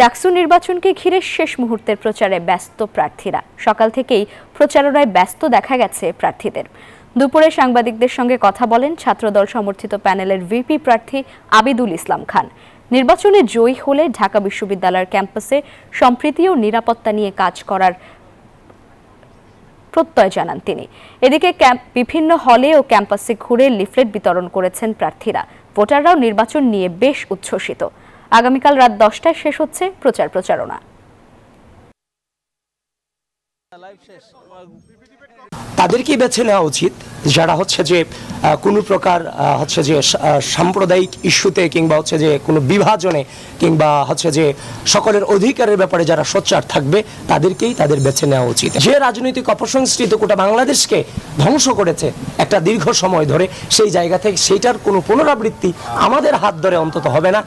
ডাকসু নির্বাচনকে ঘিরে শেষ মুহূর্তের প্রচারে ব্যস্ত প্রার্থীরা। সকাল থেকেই প্রচারণায় ব্যস্ত দেখা গেছে প্রার্থীদের। দুপুরে সাংবাদিকদের সঙ্গে কথা বলেন ছাত্রদল সমর্থিত প্যানেলের ভিপি প্রার্থী আবিদুল ইসলাম খান। নির্বাচনে জয়ী হলে ঢাকা বিশ্ববিদ্যালয়ের ক্যাম্পাসে সম্প্রীতি ও নিরাপত্তা নিয়ে কাজ করার প্রত্যয় জানান তিনি। এদিকে বিভিন্ন হলে ও ক্যাম্পাসে ঘুরে লিফলেট বিতরণ করেছেন প্রার্থীরা। ভোটাররাও নির্বাচন নিয়ে বেশ উচ্ছ্বসিত। আগামীকাল রাত 10টায় শেষ হচ্ছে প্রচারণা। তাদেরকেই বেছে নেওয়া উচিত যারা যে কোনো প্রকার যে সাম্প্রদায়িক ইস্যুতে কিংবা যে কোনো বিভাজনে কিংবা যে সকলের অধিকারের ব্যাপারে যারা সোচ্চার থাকবে তাদের বেছে নেওয়া উচিত। যে রাজনৈতিক অপসংস্কৃত গোটা বাংলাদেশকে ধ্বংস করেছে একটা দীর্ঘ সময় ধরে, সেই জায়গা থেকে সেইটার কোনো পুনরাবৃত্তি আমাদের হাত ধরে অন্তত হবে না।